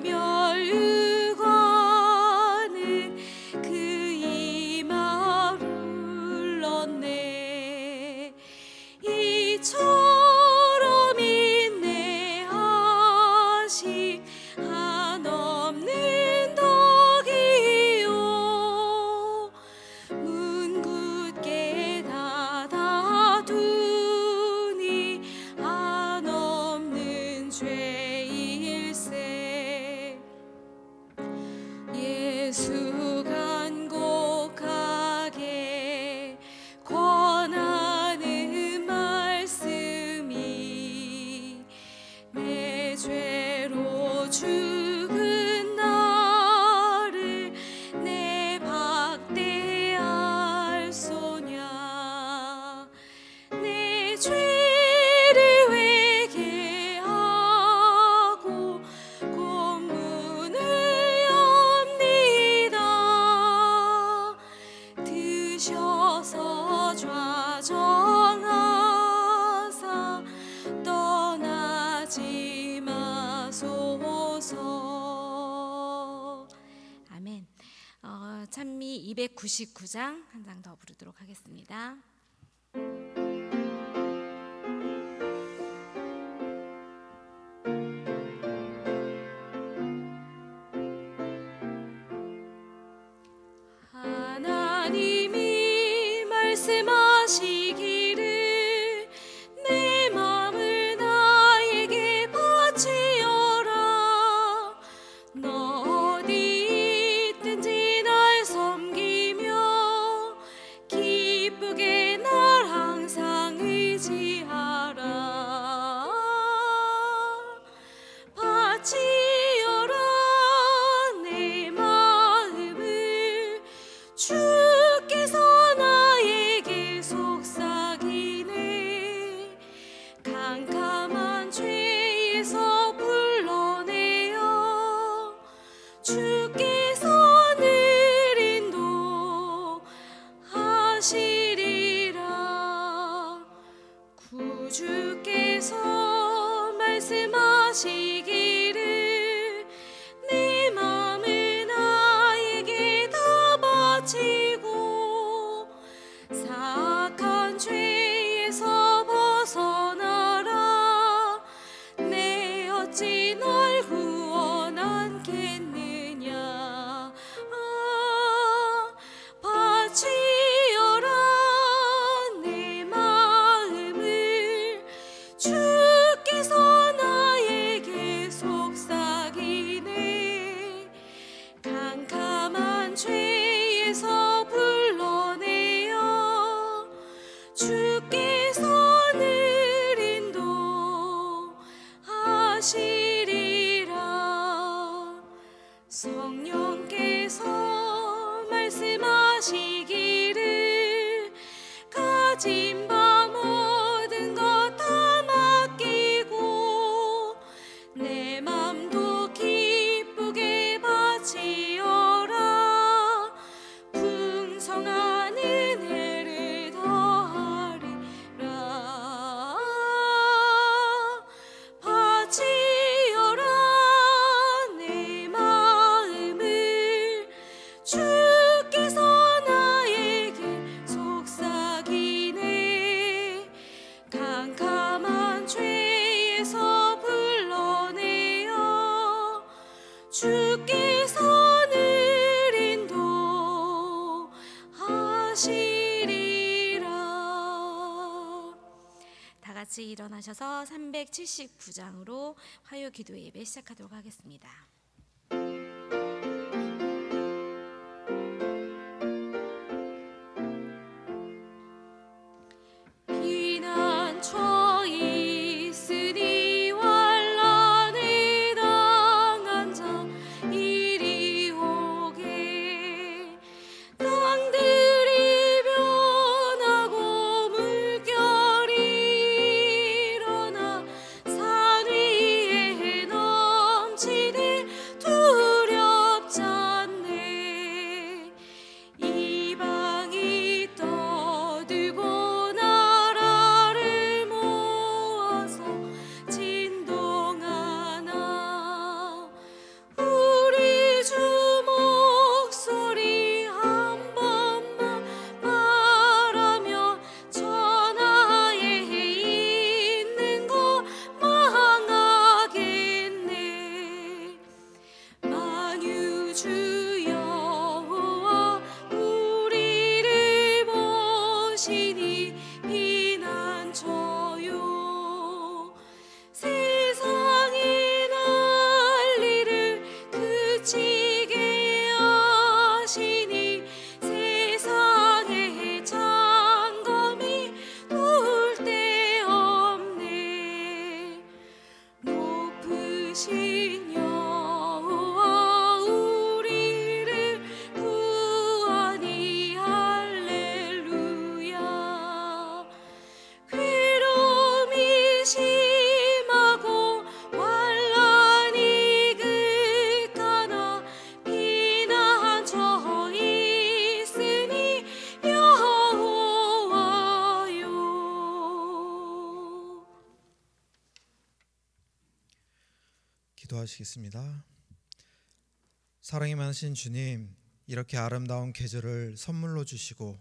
멸류관은 그 이마 울렀네. 이처럼 인내하시 한없는 덕이요 문 굳게 닫아두니 한없는 죄일세. 예수 간곡하게 권하는 말씀이 내 죄로 죽은 나를 내 박대할 소냐. 내 죄를 회개하고 공문을 엽니다. 드셔서 좌정하사 떠나지 마소서. 아멘. 찬미 299장 한 장 더 부르도록 하겠습니다. 하나님이 말씀하시기를 내 마음을 나에게 바치어라. 너 어디 있든지 날 섬기며 기쁘게 날 항상 의지하라. 바치어라 내 마음을 주께서 나에게 속삭이네. 캄캄한 죄에서 불러내어 주께서 늘 인도하시리라. 구주께서 말씀하시기를 내 마음을 나에게 다 바치고 사악한 죄에서 벗어나라. 내 어찌 널 구원하겠느냐. 바치어라 내 마음을 주께서 나에게 속삭이네. 캄캄한 죄에서 불러내어 주께서 늘 인도하시리라. 성령께서 말씀하시기를 가진 바 모든 것 다 맡기고 내 맘도 기쁘게 바치어라. 풍성한 은혜를 더하리라. 바치어라 내 마음을 주께서 나에게 속삭이네. 캄캄한 죄에서 불러내어 주께서 늘 인도하시리라. 다 같이 일어나셔서 379장으로 화요 기도 예배 시작하도록 하겠습니다. 비난처 있으니 환난을 당한 자 이리 오게. 땅들이 변하고 물결이 일어나 산 위에 넘치네. 크신 여호와 우리를 구하니 할렐루야. 괴로움이 심하고 환난이 극하나 피난 저 있으니 여호와요. 기도하시겠습니다. 사랑이 많으신 주님, 이렇게 아름다운 계절을 선물로 주시고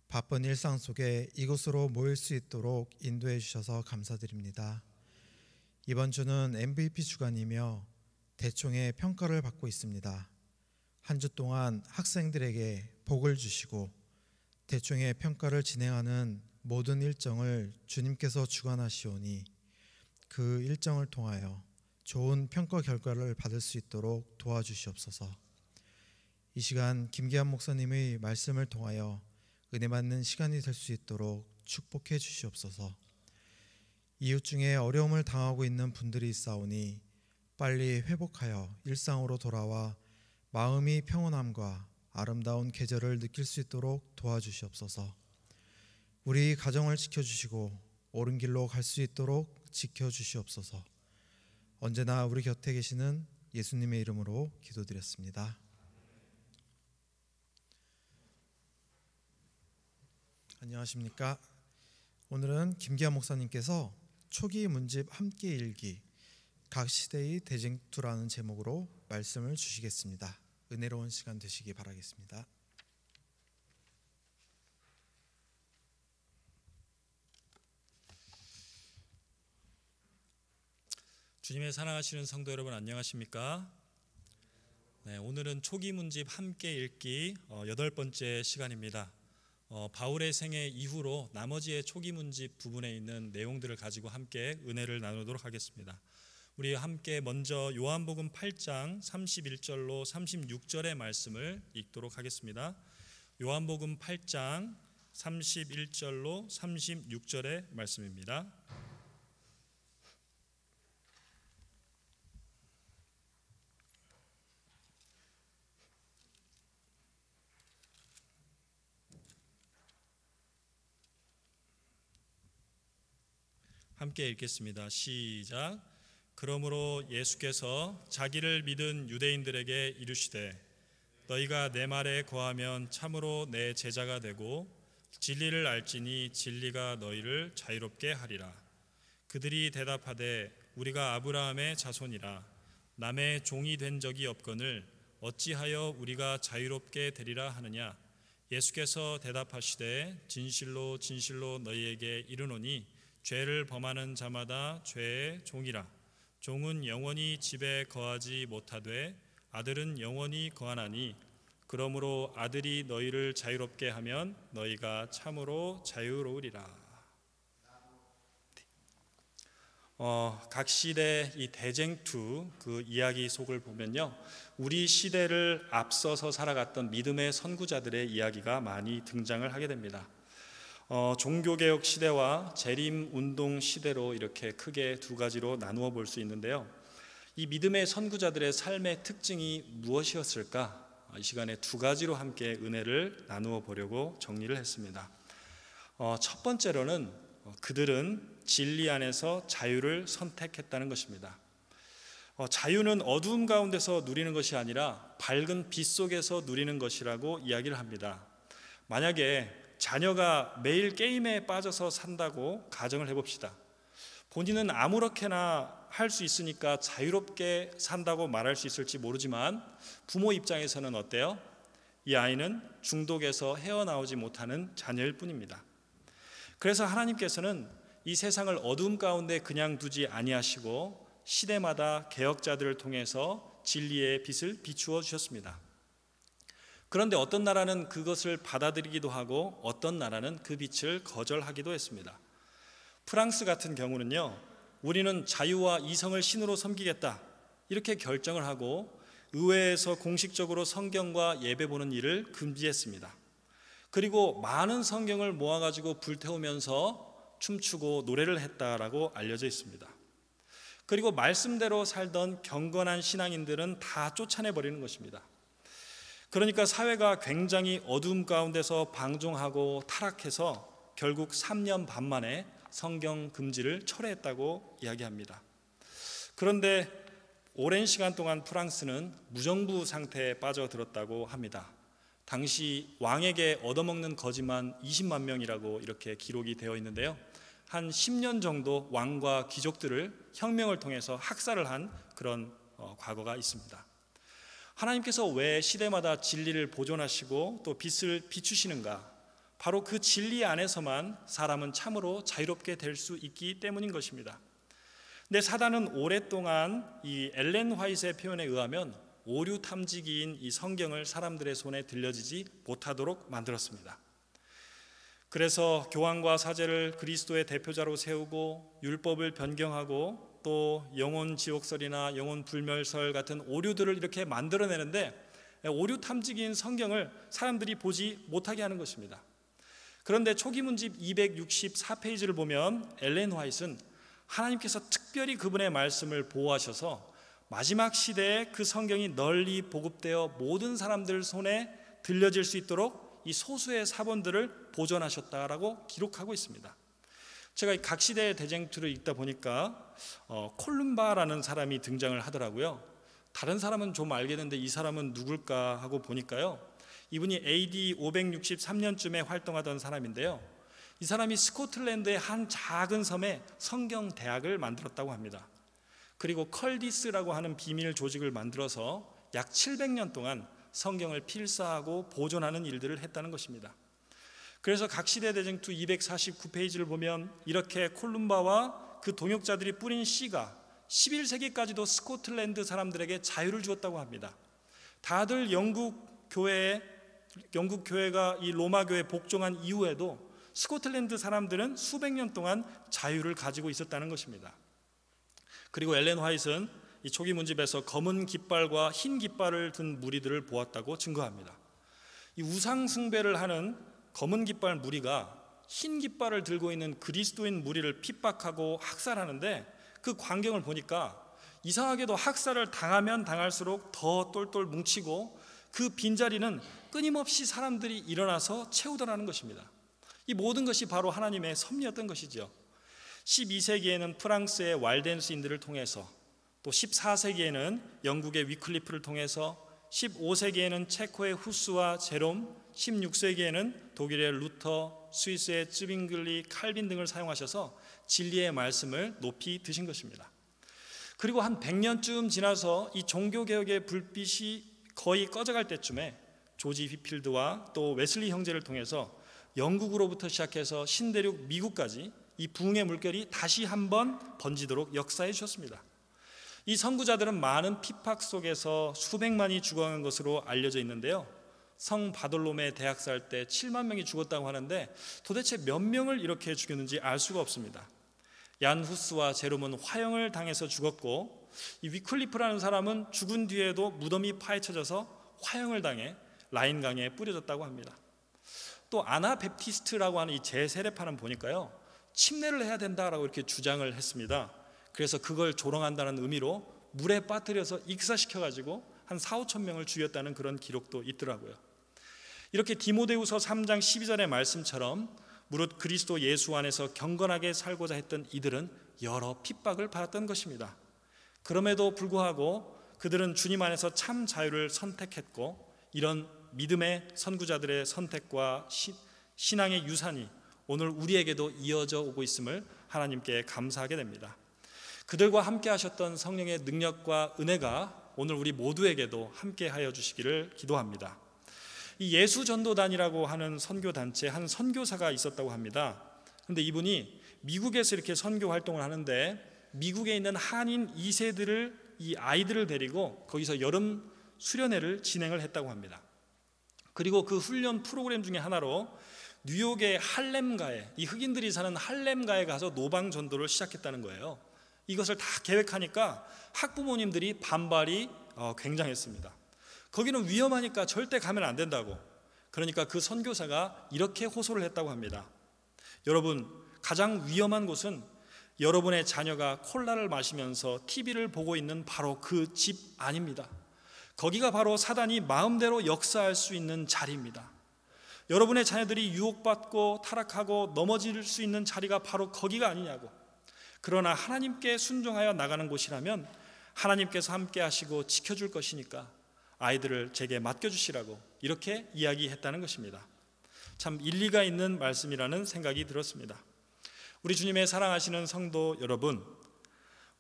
바쁜 일상 속에 이곳으로 모일 수 있도록 인도해 주셔서 감사드립니다. 이번 주는 MVP 주간이며 대총의 평가를 받고 있습니다. 한 주 동안 학생들에게 복을 주시고 대총의 평가를 진행하는 모든 일정을 주님께서 주관하시오니 그 일정을 통하여 좋은 평가 결과를 받을 수 있도록 도와주시옵소서. 이 시간 김기한 목사님의 말씀을 통하여 은혜 받는 시간이 될 수 있도록 축복해 주시옵소서. 이웃 중에 어려움을 당하고 있는 분들이 있사오니 빨리 회복하여 일상으로 돌아와 마음이 평온함과 아름다운 계절을 느낄 수 있도록 도와주시옵소서. 우리 가정을 지켜주시고 옳은 길로 갈 수 있도록 지켜주시옵소서. 언제나 우리 곁에 계시는 예수님의 이름으로 기도드렸습니다. 안녕하십니까? 오늘은 김기한 목사님께서 초기 문집 함께 읽기 각 시대의 대쟁투라는 제목으로 말씀을 주시겠습니다. 은혜로운 시간 되시기 바라겠습니다. 주님의 사랑하시는 성도 여러분, 안녕하십니까? 네, 오늘은 초기 문집 함께 읽기 8번째 시간입니다. 바울의 생애 이후로 나머지의 초기 문집 부분에 있는 내용들을 가지고 함께 은혜를 나누도록 하겠습니다. 우리 함께 먼저 요한복음 8장 31절로 36절의 말씀을 읽도록 하겠습니다. 요한복음 8장 31절로 36절의 말씀입니다. 함께 읽겠습니다. 시작. 그러므로 예수께서 자기를 믿은 유대인들에게 이르시되 너희가 내 말에 거하면 참으로 내 제자가 되고 진리를 알지니 진리가 너희를 자유롭게 하리라. 그들이 대답하되 우리가 아브라함의 자손이라 남의 종이 된 적이 없거늘 어찌하여 우리가 자유롭게 되리라 하느냐. 예수께서 대답하시되 진실로 진실로 너희에게 이르노니 죄를 범하는 자마다 죄의 종이라. 종은 영원히 집에 거하지 못하되 아들은 영원히 거하나니 그러므로 아들이 너희를 자유롭게 하면 너희가 참으로 자유로우리라. 각 시대 이 대쟁투 그 이야기 속을 보면요, 우리 시대를 앞서서 살아갔던 믿음의 선구자들의 이야기가 많이 등장을 하게 됩니다. 종교개혁 시대와 재림운동 시대로 이렇게 크게 두 가지로 나누어 볼 수 있는데요, 이 믿음의 선구자들의 삶의 특징이 무엇이었을까? 이 시간에 두 가지로 함께 은혜를 나누어 보려고 정리를 했습니다. 첫 번째로는 그들은 진리 안에서 자유를 선택했다는 것입니다. 자유는 어두움 가운데서 누리는 것이 아니라 밝은 빛 속에서 누리는 것이라고 이야기를 합니다. 만약에 자녀가 매일 게임에 빠져서 산다고 가정을 해봅시다. 본인은 아무렇게나 할 수 있으니까 자유롭게 산다고 말할 수 있을지 모르지만 부모 입장에서는 어때요? 이 아이는 중독에서 헤어나오지 못하는 자녀일 뿐입니다. 그래서 하나님께서는 이 세상을 어두움 가운데 그냥 두지 아니하시고 시대마다 개혁자들을 통해서 진리의 빛을 비추어 주셨습니다. 그런데 어떤 나라는 그것을 받아들이기도 하고 어떤 나라는 그 빛을 거절하기도 했습니다. 프랑스 같은 경우는요, 우리는 자유와 이성을 신으로 섬기겠다 이렇게 결정을 하고 의회에서 공식적으로 성경과 예배 보는 일을 금지했습니다. 그리고 많은 성경을 모아가지고 불태우면서 춤추고 노래를 했다라고 알려져 있습니다. 그리고 말씀대로 살던 경건한 신앙인들은 다 쫓아내버리는 것입니다. 그러니까 사회가 굉장히 어둠 가운데서 방종하고 타락해서 결국 3년 반 만에 성경 금지를 철회했다고 이야기합니다. 그런데 오랜 시간 동안 프랑스는 무정부 상태에 빠져들었다고 합니다. 당시 왕에게 얻어먹는 거지만 20만 명이라고 이렇게 기록이 되어 있는데요. 한 10년 정도 왕과 귀족들을 혁명을 통해서 학살을 한 그런 과거가 있습니다. 하나님께서 왜 시대마다 진리를 보존하시고 또 빛을 비추시는가? 바로 그 진리 안에서만 사람은 참으로 자유롭게 될 수 있기 때문인 것입니다. 근데 사단은 오랫동안 이 엘렌 화이트의 표현에 의하면 오류 탐지기인 이 성경을 사람들의 손에 들려지지 못하도록 만들었습니다. 그래서 교황과 사제를 그리스도의 대표자로 세우고 율법을 변경하고 또 영혼 지옥설이나 영혼 불멸설 같은 오류들을 이렇게 만들어내는데 오류 탐지기인 성경을 사람들이 보지 못하게 하는 것입니다. 그런데 초기 문집 264페이지를 보면 엘렌 화이트는 하나님께서 특별히 그분의 말씀을 보호하셔서 마지막 시대에 그 성경이 널리 보급되어 모든 사람들 손에 들려질 수 있도록 이 소수의 사본들을 보존하셨다라고 기록하고 있습니다. 제가 각 시대의 대쟁투를 읽다 보니까 콜룸바라는 사람이 등장을 하더라고요. 다른 사람은 좀 알겠는데 이 사람은 누굴까 하고 보니까요, 이분이 AD 563년쯤에 활동하던 사람인데요, 이 사람이 스코틀랜드의 한 작은 섬에 성경 대학을 만들었다고 합니다. 그리고 컬디스라고 하는 비밀 조직을 만들어서 약 700년 동안 성경을 필사하고 보존하는 일들을 했다는 것입니다. 그래서 각 시대 대쟁투 249페이지를 보면 이렇게 콜룸바와 그 동역자들이 뿌린 씨가 11세기까지도 스코틀랜드 사람들에게 자유를 주었다고 합니다. 다들 영국 교회가 이 로마 교회에 복종한 이후에도 스코틀랜드 사람들은 수백 년 동안 자유를 가지고 있었다는 것입니다. 그리고 엘렌 화이트는 이 초기 문집에서 검은 깃발과 흰 깃발을 든 무리들을 보았다고 증거합니다. 이 우상 숭배를 하는 검은 깃발 무리가 흰 깃발을 들고 있는 그리스도인 무리를 핍박하고 학살하는데 그 광경을 보니까 이상하게도 학살을 당하면 당할수록 더 똘똘 뭉치고 그 빈자리는 끊임없이 사람들이 일어나서 채우더라는 것입니다. 이 모든 것이 바로 하나님의 섭리였던 것이죠. 12세기에는 프랑스의 왈덴스인들을 통해서, 또 14세기에는 영국의 위클리프를 통해서, 15세기에는 체코의 후스와 제롬, 16세기에는 독일의 루터, 스위스의 쯔빙글리, 칼빈 등을 사용하셔서 진리의 말씀을 높이 드신 것입니다. 그리고 한 100년쯤 지나서 이 종교개혁의 불빛이 거의 꺼져갈 때쯤에 조지 휘필드와 또 웨슬리 형제를 통해서 영국으로부터 시작해서 신대륙 미국까지 이 부흥의 물결이 다시 한번 번지도록 역사해 주셨습니다. 이 선구자들은 많은 핍박 속에서 수백만이 죽어간 것으로 알려져 있는데요, 성 바돌롬의 대학살 때 7만 명이 죽었다고 하는데 도대체 몇 명을 이렇게 죽였는지 알 수가 없습니다. 얀 후스와 제롬은 화형을 당해서 죽었고, 이 위클리프라는 사람은 죽은 뒤에도 무덤이 파헤쳐져서 화형을 당해 라인강에 뿌려졌다고 합니다. 또 아나베프티스트라고 하는 이 재세례파는 보니까요, 침례를 해야 된다라고 이렇게 주장을 했습니다. 그래서 그걸 조롱한다는 의미로 물에 빠뜨려서 익사시켜가지고 한 4-5천 명을 죽였다는 그런 기록도 있더라고요. 이렇게 디모데후서 3장 12절의 말씀처럼 무릇 그리스도 예수 안에서 경건하게 살고자 했던 이들은 여러 핍박을 받았던 것입니다. 그럼에도 불구하고 그들은 주님 안에서 참 자유를 선택했고, 이런 믿음의 선구자들의 선택과 신앙의 유산이 오늘 우리에게도 이어져 오고 있음을 하나님께 감사하게 됩니다. 그들과 함께 하셨던 성령의 능력과 은혜가 오늘 우리 모두에게도 함께 하여 주시기를 기도합니다. 이 예수전도단이라고 하는 선교단체 한 선교사가 있었다고 합니다. 그런데 이분이 미국에서 이렇게 선교 활동을 하는데 미국에 있는 한인 2세들을, 이 아이들을 데리고 거기서 여름 수련회를 진행을 했다고 합니다. 그리고 그 훈련 프로그램 중에 하나로 뉴욕의 할렘가에, 이 흑인들이 사는 할렘가에 가서 노방 전도를 시작했다는 거예요. 이것을 다 계획하니까 학부모님들이 반발이 굉장했습니다. 거기는 위험하니까 절대 가면 안 된다고. 그러니까 그 선교사가 이렇게 호소를 했다고 합니다. 여러분, 가장 위험한 곳은 여러분의 자녀가 콜라를 마시면서 TV를 보고 있는 바로 그 집 아닙니다. 거기가 바로 사단이 마음대로 역사할 수 있는 자리입니다. 여러분의 자녀들이 유혹받고 타락하고 넘어질 수 있는 자리가 바로 거기가 아니냐고. 그러나 하나님께 순종하여 나가는 곳이라면 하나님께서 함께 하시고 지켜줄 것이니까 아이들을 제게 맡겨주시라고 이렇게 이야기했다는 것입니다. 참 일리가 있는 말씀이라는 생각이 들었습니다. 우리 주님의 사랑하시는 성도 여러분,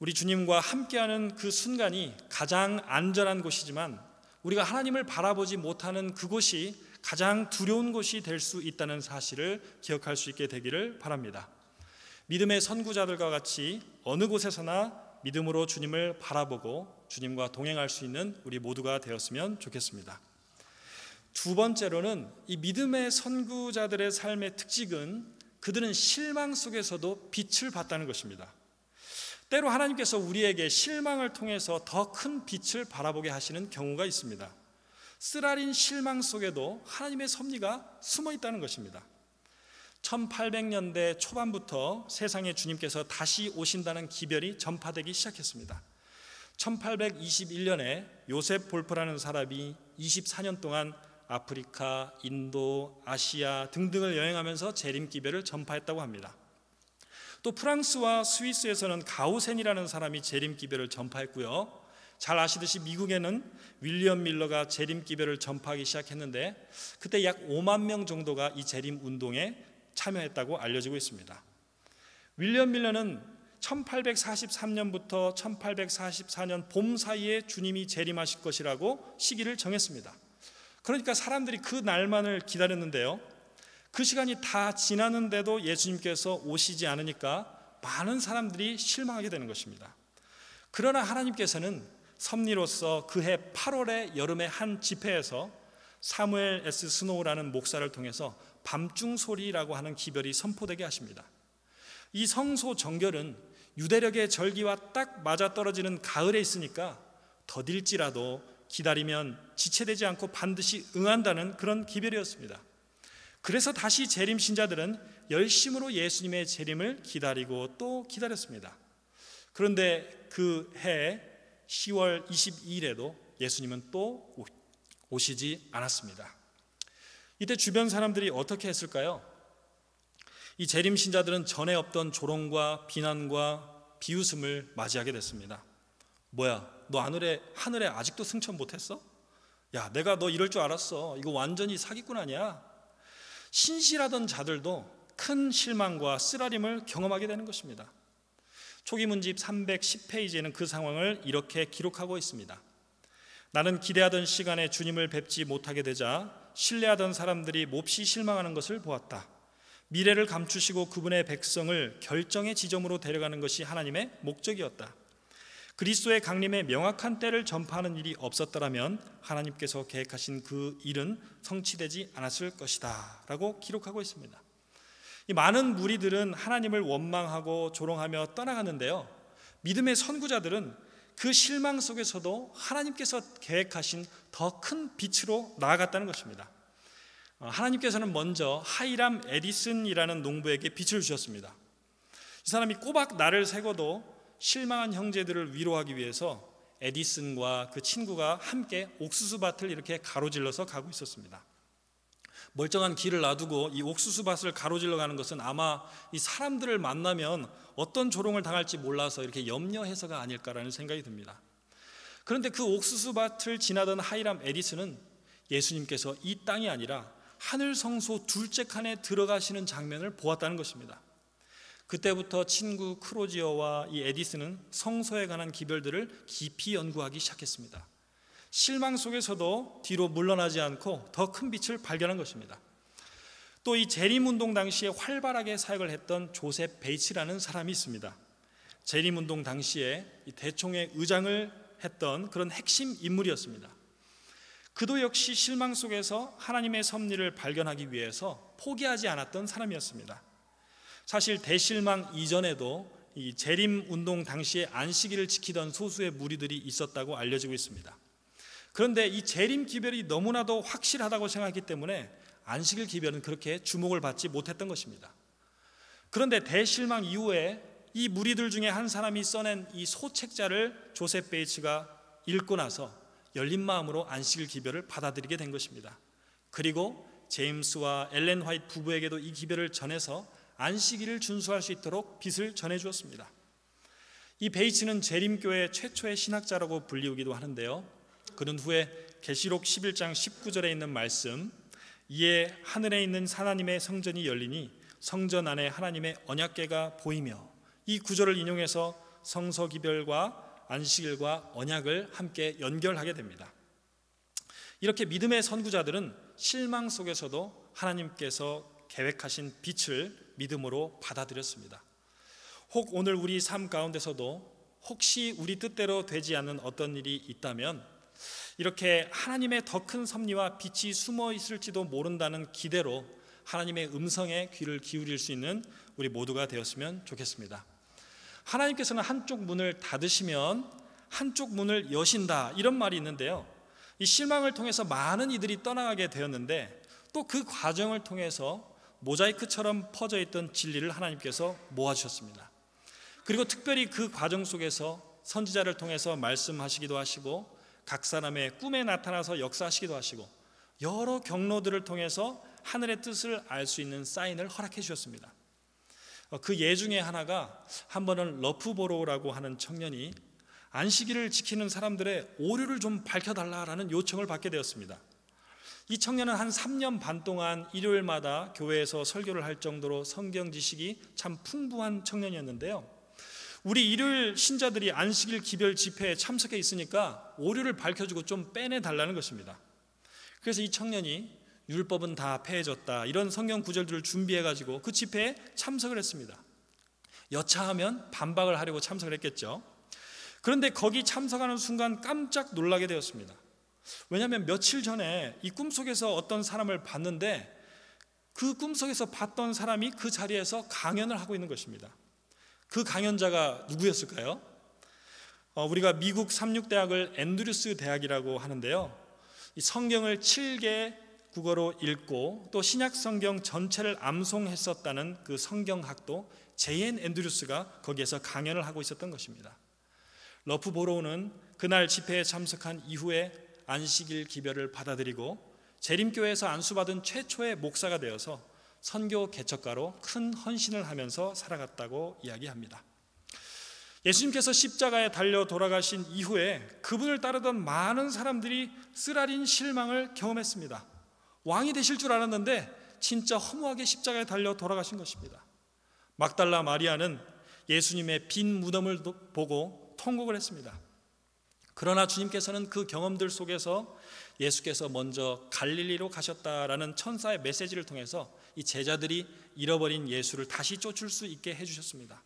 우리 주님과 함께하는 그 순간이 가장 안전한 곳이지만 우리가 하나님을 바라보지 못하는 그곳이 가장 두려운 곳이 될 수 있다는 사실을 기억할 수 있게 되기를 바랍니다. 믿음의 선구자들과 같이 어느 곳에서나 믿음으로 주님을 바라보고 주님과 동행할 수 있는 우리 모두가 되었으면 좋겠습니다. 두 번째로는 이 믿음의 선구자들의 삶의 특징은 그들은 실망 속에서도 빛을 봤다는 것입니다. 때로 하나님께서 우리에게 실망을 통해서 더 큰 빛을 바라보게 하시는 경우가 있습니다. 쓰라린 실망 속에도 하나님의 섭리가 숨어 있다는 것입니다. 1800년대 초반부터 세상에 주님께서 다시 오신다는 기별이 전파되기 시작했습니다. 1821년에 요셉 볼프라는 사람이 24년 동안 아프리카, 인도, 아시아 등등을 여행하면서 재림기별을 전파했다고 합니다. 또 프랑스와 스위스에서는 가우센이라는 사람이 재림기별을 전파했고요. 잘 아시듯이 미국에는 윌리엄 밀러가 재림기별을 전파하기 시작했는데 그때 약 5만 명 정도가 이 재림운동에 참여했다고 알려지고 있습니다. 윌리엄 밀러는 1843년부터 1844년 봄 사이에 주님이 재림하실 것이라고 시기를 정했습니다. 그러니까 사람들이 그 날만을 기다렸는데요. 그 시간이 다 지났는데도 예수님께서 오시지 않으니까 많은 사람들이 실망하게 되는 것입니다. 그러나 하나님께서는 섭리로서 그해 8월의 여름의 한 집회에서 사무엘 S. 스노우라는 목사를 통해서 밤중 소리라고 하는 기별이 선포되게 하십니다. 이 성소 정결은 유대력의 절기와 딱 맞아떨어지는 가을에 있으니까 더딜지라도 기다리면 지체되지 않고 반드시 응한다는 그런 기별이었습니다. 그래서 다시 재림 신자들은 열심으로 예수님의 재림을 기다리고 또 기다렸습니다. 그런데 그 해 10월 22일에도 예수님은 또 오시지 않았습니다. 이때 주변 사람들이 어떻게 했을까요? 이 재림 신자들은 전에 없던 조롱과 비난과 비웃음을 맞이하게 됐습니다. 뭐야, 너 하늘에 아직도 승천 못했어? 야, 내가 너 이럴 줄 알았어. 이거 완전히 사기꾼 아니야? 신실하던 자들도 큰 실망과 쓰라림을 경험하게 되는 것입니다. 초기 문집 310페이지에는 그 상황을 이렇게 기록하고 있습니다. 나는 기대하던 시간에 주님을 뵙지 못하게 되자 신뢰하던 사람들이 몹시 실망하는 것을 보았다. 미래를 감추시고 그분의 백성을 결정의 지점으로 데려가는 것이 하나님의 목적이었다. 그리스도의 강림의 명확한 때를 전파하는 일이 없었더라면 하나님께서 계획하신 그 일은 성취되지 않았을 것이다 라고 기록하고 있습니다. 이 많은 무리들은 하나님을 원망하고 조롱하며 떠나갔는데요, 믿음의 선구자들은 그 실망 속에서도 하나님께서 계획하신 더 큰 빛으로 나아갔다는 것입니다. 하나님께서는 먼저 하이람 에디슨이라는 농부에게 빛을 주셨습니다. 이 사람이 꼬박 날을 새고도 실망한 형제들을 위로하기 위해서 에디슨과 그 친구가 함께 옥수수밭을 이렇게 가로질러서 가고 있었습니다. 멀쩡한 길을 놔두고 이 옥수수밭을 가로질러 가는 것은 아마 이 사람들을 만나면 어떤 조롱을 당할지 몰라서 이렇게 염려해서가 아닐까라는 생각이 듭니다. 그런데 그 옥수수밭을 지나던 하이람 에디슨은 예수님께서 이 땅이 아니라 하늘 성소 둘째 칸에 들어가시는 장면을 보았다는 것입니다. 그때부터 친구 크로지어와 이 에디슨은 성소에 관한 기별들을 깊이 연구하기 시작했습니다. 실망 속에서도 뒤로 물러나지 않고 더 큰 빛을 발견한 것입니다. 또 이 재림운동 당시에 활발하게 사역을 했던 조셉 베이츠라는 사람이 있습니다. 재림운동 당시에 이 대총회 의장을 했던 그런 핵심 인물이었습니다. 그도 역시 실망 속에서 하나님의 섭리를 발견하기 위해서 포기하지 않았던 사람이었습니다. 사실 대실망 이전에도 이 재림운동 당시에 안식일을 지키던 소수의 무리들이 있었다고 알려지고 있습니다. 그런데 이 재림 기별이 너무나도 확실하다고 생각했기 때문에 안식일 기별은 그렇게 주목을 받지 못했던 것입니다. 그런데 대실망 이후에 이 무리들 중에 한 사람이 써낸 이 소책자를 조셉 베이츠가 읽고 나서 열린 마음으로 안식일 기별을 받아들이게 된 것입니다. 그리고 제임스와 엘렌 화이트 부부에게도 이 기별을 전해서 안식일을 준수할 수 있도록 빛을 전해주었습니다. 이 베이츠는 재림교회 최초의 신학자라고 불리우기도 하는데요, 그는 후에 계시록 11장 19절에 있는 말씀, 이에 하늘에 있는 하나님의 성전이 열리니 성전 안에 하나님의 언약궤가 보이며, 이 구절을 인용해서 성서 기별과 안식일과 언약을 함께 연결하게 됩니다. 이렇게 믿음의 선구자들은 실망 속에서도 하나님께서 계획하신 빛을 믿음으로 받아들였습니다. 혹 오늘 우리 삶 가운데서도 혹시 우리 뜻대로 되지 않는 어떤 일이 있다면 이렇게 하나님의 더 큰 섭리와 빛이 숨어 있을지도 모른다는 기대로 하나님의 음성에 귀를 기울일 수 있는 우리 모두가 되었으면 좋겠습니다. 하나님께서는 한쪽 문을 닫으시면 한쪽 문을 여신다, 이런 말이 있는데요, 이 실망을 통해서 많은 이들이 떠나가게 되었는데 또 그 과정을 통해서 모자이크처럼 퍼져 있던 진리를 하나님께서 모아주셨습니다. 그리고 특별히 그 과정 속에서 선지자를 통해서 말씀하시기도 하시고 각 사람의 꿈에 나타나서 역사하시기도 하시고 여러 경로들을 통해서 하늘의 뜻을 알 수 있는 사인을 허락해 주셨습니다. 그 예 중에 하나가 한 번은 러프보로우라고 하는 청년이 안식일을 지키는 사람들의 오류를 좀 밝혀달라라는 요청을 받게 되었습니다. 이 청년은 한 3년 반 동안 일요일마다 교회에서 설교를 할 정도로 성경 지식이 참 풍부한 청년이었는데요, 우리 일요일 신자들이 안식일 기별 집회에 참석해 있으니까 오류를 밝혀주고 좀 빼내달라는 것입니다. 그래서 이 청년이 율법은 다 폐해졌다, 이런 성경 구절들을 준비해가지고 그 집회에 참석을 했습니다. 여차하면 반박을 하려고 참석을 했겠죠. 그런데 거기 참석하는 순간 깜짝 놀라게 되었습니다. 왜냐하면 며칠 전에 이 꿈속에서 어떤 사람을 봤는데 그 꿈속에서 봤던 사람이 그 자리에서 강연을 하고 있는 것입니다. 그 강연자가 누구였을까요? 우리가 미국 삼육대학을 앤드류스 대학이라고 하는데요, 이 성경을 7개 국어로 읽고 또 신약 성경 전체를 암송했었다는 그 성경학도 제이엔 앤드류스가 거기에서 강연을 하고 있었던 것입니다. 러프보로우는 그날 집회에 참석한 이후에 안식일 기별을 받아들이고 재림교회에서 안수받은 최초의 목사가 되어서 선교 개척가로 큰 헌신을 하면서 살아갔다고 이야기합니다. 예수님께서 십자가에 달려 돌아가신 이후에 그분을 따르던 많은 사람들이 쓰라린 실망을 경험했습니다. 왕이 되실 줄 알았는데 진짜 허무하게 십자가에 달려 돌아가신 것입니다. 막달라 마리아는 예수님의 빈 무덤을 보고 통곡을 했습니다. 그러나 주님께서는 그 경험들 속에서 예수께서 먼저 갈릴리로 가셨다라는 천사의 메시지를 통해서 이 제자들이 잃어버린 예수를 다시 쫓을 수 있게 해주셨습니다.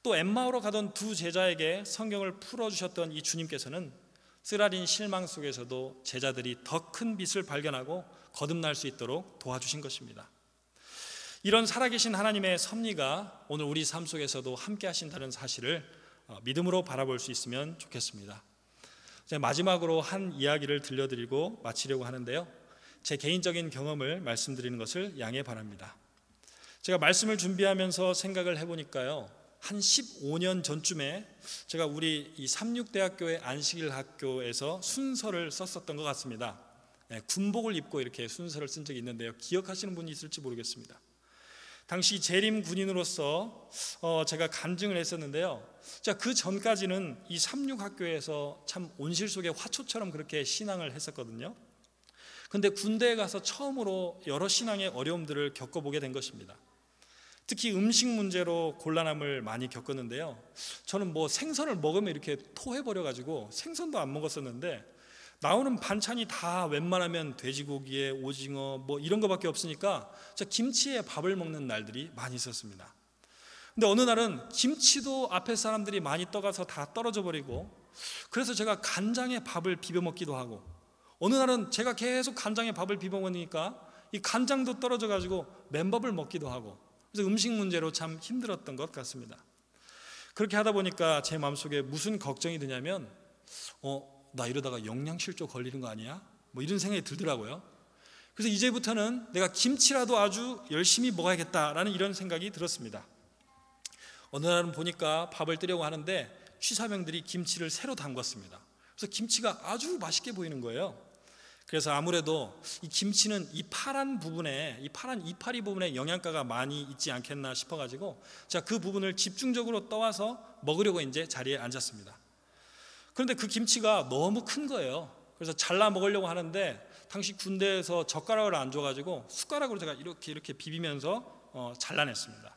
또 엠마오로 가던 두 제자에게 성경을 풀어주셨던 이 주님께서는 쓰라린 실망 속에서도 제자들이 더 큰 빛을 발견하고 거듭날 수 있도록 도와주신 것입니다. 이런 살아계신 하나님의 섭리가 오늘 우리 삶 속에서도 함께 하신다는 사실을 믿음으로 바라볼 수 있으면 좋겠습니다. 마지막으로 한 이야기를 들려드리고 마치려고 하는데요, 제 개인적인 경험을 말씀드리는 것을 양해 바랍니다. 제가 말씀을 준비하면서 생각을 해보니까요, 한 15년 전쯤에 제가 우리 이 삼육대학교의 안식일 학교에서 순서를 썼었던 것 같습니다. 군복을 입고 이렇게 순서를 쓴 적이 있는데요, 기억하시는 분이 있을지 모르겠습니다. 당시 재림 군인으로서 제가 간증을 했었는데요, 그 전까지는 이 삼육학교에서 참 온실 속의 화초처럼 그렇게 신앙을 했었거든요. 근데 군대에 가서 처음으로 여러 신앙의 어려움들을 겪어보게 된 것입니다. 특히 음식 문제로 곤란함을 많이 겪었는데요, 저는 생선을 먹으면 이렇게 토해버려가지고 생선도 안 먹었었는데 나오는 반찬이 다 웬만하면 돼지고기에 오징어 이런 거밖에 없으니까 김치에 밥을 먹는 날들이 많이 있었습니다. 근데 어느 날은 김치도 앞에 사람들이 많이 떠가서 다 떨어져 버리고, 그래서 제가 간장에 밥을 비벼 먹기도 하고, 어느 날은 제가 계속 간장에 밥을 비벼 먹으니까 이 간장도 떨어져 가지고 맨밥을 먹기도 하고, 그래서 음식 문제로 참 힘들었던 것 같습니다. 그렇게 하다 보니까 제 마음속에 무슨 걱정이 드냐면 나 이러다가 영양실조 걸리는 거 아니야? 이런 생각이 들더라고요. 그래서 이제부터는 내가 김치라도 아주 열심히 먹어야겠다라는 이런 생각이 들었습니다. 어느 날은 보니까 밥을 뜨려고 하는데 취사병들이 김치를 새로 담궜습니다. 그래서 김치가 아주 맛있게 보이는 거예요. 그래서 아무래도 이 김치는 이 파란 부분에, 이 파란 이파리 부분에 영양가가 많이 있지 않겠나 싶어가지고 제가 그 부분을 집중적으로 떠와서 먹으려고 이제 자리에 앉았습니다. 그런데 그 김치가 너무 큰 거예요. 그래서 잘라 먹으려고 하는데 당시 군대에서 젓가락을 안 줘가지고 숟가락으로 제가 이렇게 비비면서 잘라냈습니다.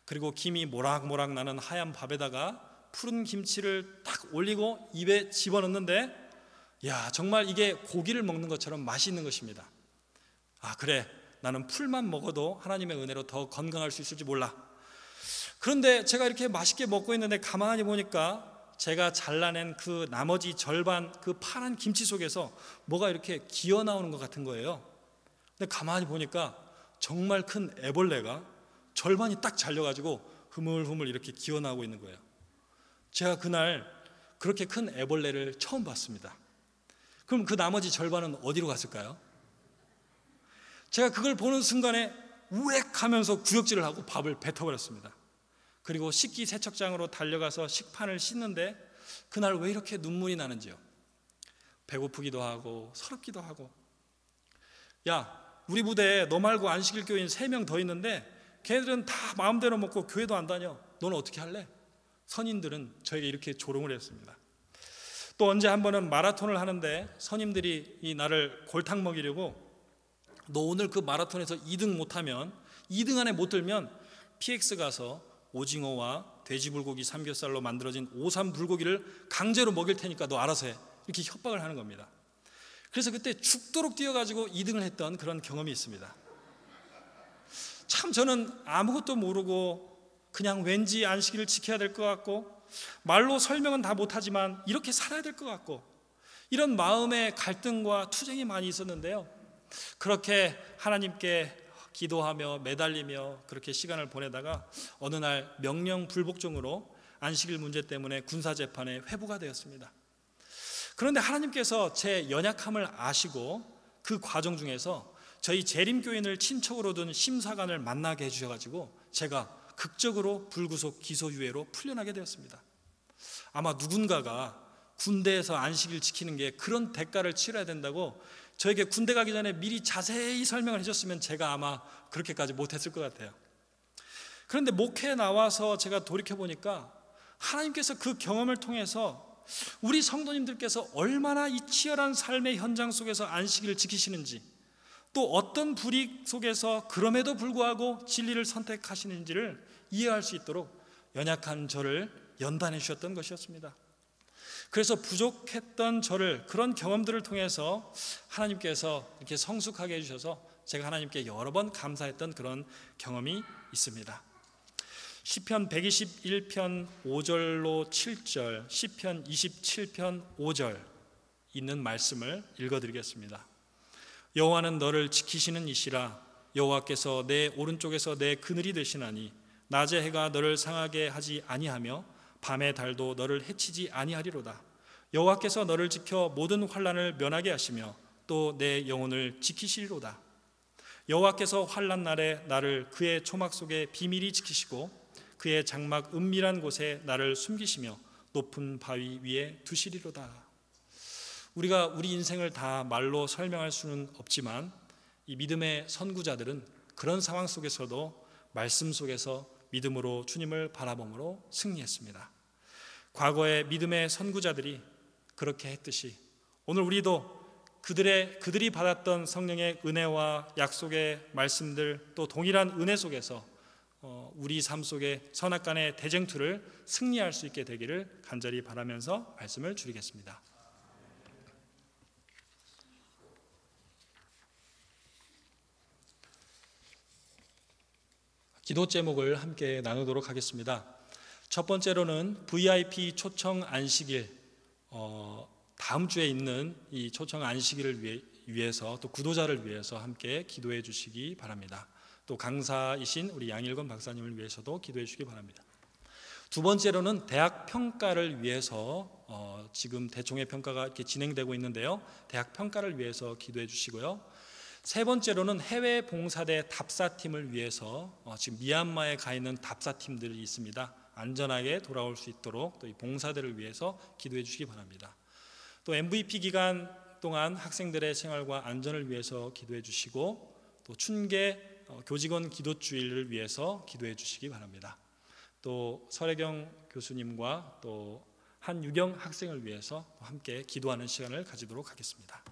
그리고 김이 모락모락 나는 하얀 밥에다가 푸른 김치를 딱 올리고 입에 집어넣는데, 야, 정말 이게 고기를 먹는 것처럼 맛이 있는 것입니다. 아, 그래, 나는 풀만 먹어도 하나님의 은혜로 더 건강할 수 있을지 몰라. 그런데 제가 이렇게 맛있게 먹고 있는데 가만히 보니까 제가 잘라낸 그 나머지 절반 그 파란 김치 속에서 뭐가 이렇게 기어 나오는 것 같은 거예요. 근데 가만히 보니까 정말 큰 애벌레가 절반이 딱 잘려가지고 흐물흐물 이렇게 기어 나오고 있는 거예요. 제가 그날 그렇게 큰 애벌레를 처음 봤습니다. 그럼 그 나머지 절반은 어디로 갔을까요? 제가 그걸 보는 순간에 우엑 하면서 구역질을 하고 밥을 뱉어버렸습니다. 그리고 식기세척장으로 달려가서 식판을 씻는데 그날 왜 이렇게 눈물이 나는지요. 배고프기도 하고 서럽기도 하고. 야, 우리 부대에 너 말고 안식일 교인 3명 더 있는데 걔네들은 다 마음대로 먹고 교회도 안 다녀. 너는 어떻게 할래? 선임들은 저에게 이렇게 조롱을 했습니다. 또 언제 한 번은 마라톤을 하는데 선임들이 이 나를 골탕 먹이려고, 너 오늘 그 마라톤에서 2등 못하면, 2등 안에 못 들면 PX 가서 오징어와 돼지불고기 삼겹살로 만들어진 오삼 불고기를 강제로 먹일 테니까 너 알아서 해. 이렇게 협박을 하는 겁니다. 그래서 그때 죽도록 뛰어가지고 2등을 했던 그런 경험이 있습니다. 참 저는 아무것도 모르고 그냥 왠지 안식일을 지켜야 될 것 같고 말로 설명은 다 못하지만 이렇게 살아야 될 것 같고 이런 마음의 갈등과 투쟁이 많이 있었는데요. 그렇게 하나님께 기도하며 매달리며 그렇게 시간을 보내다가 어느 날 명령 불복종으로 안식일 문제 때문에 군사재판에 회부가 되었습니다. 그런데 하나님께서 제 연약함을 아시고 그 과정 중에서 저희 재림교인을 친척으로 둔 심사관을 만나게 해주셔가지고 제가 극적으로 불구속 기소유예로 풀려나게 되었습니다. 아마 누군가가 군대에서 안식일 지키는 게 그런 대가를 치러야 된다고 저에게 군대 가기 전에 미리 자세히 설명을 해줬으면 제가 아마 그렇게까지 못했을 것 같아요. 그런데 목회에 나와서 제가 돌이켜보니까 하나님께서 그 경험을 통해서 우리 성도님들께서 얼마나 이 치열한 삶의 현장 속에서 안식일을 지키시는지, 또 어떤 불이익 속에서 그럼에도 불구하고 진리를 선택하시는지를 이해할 수 있도록 연약한 저를 연단해 주셨던 것이었습니다. 그래서 부족했던 저를 그런 경험들을 통해서 하나님께서 이렇게 성숙하게 해주셔서 제가 하나님께 여러 번 감사했던 그런 경험이 있습니다. 시편 121편 5절로 7절, 시편 27편 5절 있는 말씀을 읽어드리겠습니다. 여호와는 너를 지키시는 이시라. 여호와께서 내 오른쪽에서 내 그늘이 되시나니 낮의 해가 너를 상하게 하지 아니하며 밤의 달도 너를 해치지 아니하리로다. 여호와께서 너를 지켜 모든 환난을 면하게 하시며 또 내 영혼을 지키시리로다. 여호와께서 환난 날에 나를 그의 초막 속에 비밀히 지키시고 그의 장막 은밀한 곳에 나를 숨기시며 높은 바위 위에 두시리로다. 우리가 우리 인생을 다 말로 설명할 수는 없지만 이 믿음의 선구자들은 그런 상황 속에서도 말씀 속에서 믿음으로 주님을 바라봄으로 승리했습니다. 과거의 믿음의 선구자들이 그렇게 했듯이 오늘 우리도 그들이 받았던 성령의 은혜와 약속의 말씀들, 또 동일한 은혜 속에서 우리 삶 속에 선악간의 대쟁투를 승리할 수 있게 되기를 간절히 바라면서 말씀을 줄이겠습니다. 기도 제목을 함께 나누도록 하겠습니다. 첫 번째로는 VIP 초청 안식일, 다음 주에 있는 이 초청 안식일을 위해서 또 구도자를 위해서 함께 기도해 주시기 바랍니다. 또 강사이신 우리 양일건 박사님을 위해서도 기도해 주시기 바랍니다. 두 번째로는 대학 평가를 위해서 지금 대총회 평가가 이렇게 진행되고 있는데요. 대학 평가를 위해서 기도해 주시고요. 세 번째로는 해외 봉사대 답사팀을 위해서 지금 미얀마에 가 있는 답사팀들이 있습니다. 안전하게 돌아올 수 있도록 또 이 봉사대를 위해서 기도해 주시기 바랍니다. 또 MVP 기간 동안 학생들의 생활과 안전을 위해서 기도해 주시고, 또 춘계 교직원 기도주일을 위해서 기도해 주시기 바랍니다. 또 설혜경 교수님과 또 한유경 학생을 위해서 함께 기도하는 시간을 가지도록 하겠습니다.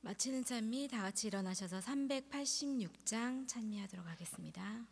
마치는 찬미 다 같이 일어나셔서 386장 찬미하도록 하겠습니다.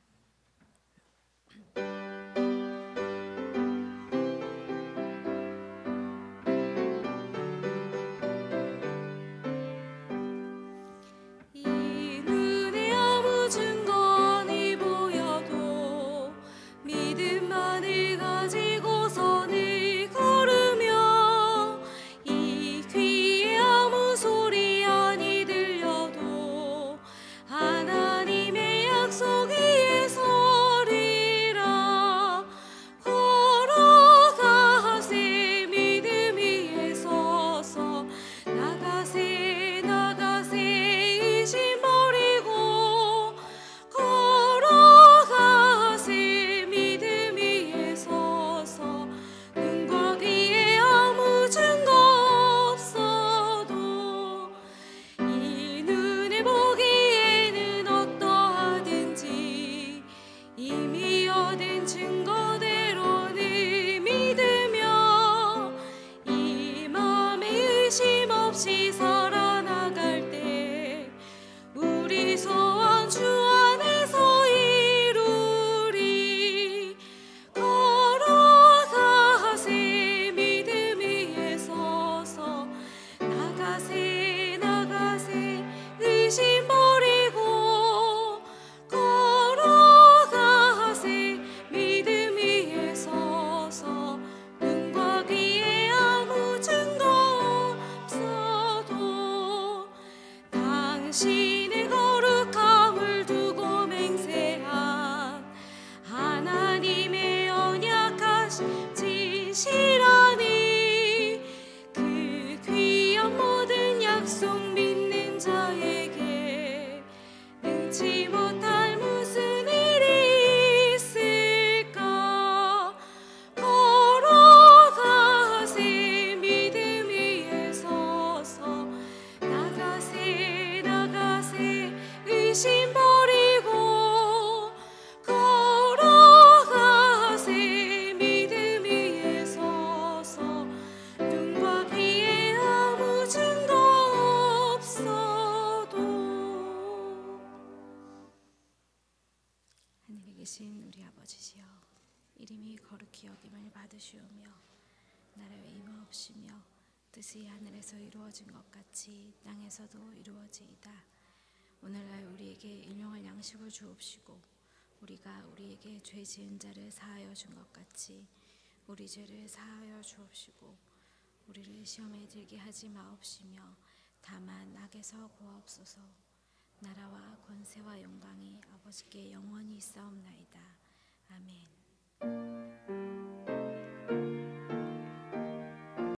이름이 거룩히 여김을 받으시오며 나라의 임하옵시며 뜻이 하늘에서 이루어진 것 같이 땅에서도 이루어지이다. 오늘날 우리에게 일용할 양식을 주옵시고 우리가 우리에게 죄 지은 자를 사하여 준 것 같이 우리 죄를 사하여 주옵시고 우리를 시험에 들게 하지 마옵시며 다만 악에서 구하옵소서. 나라와 권세와 영광이 아버지께 영원히 있사옵나이다. 아멘.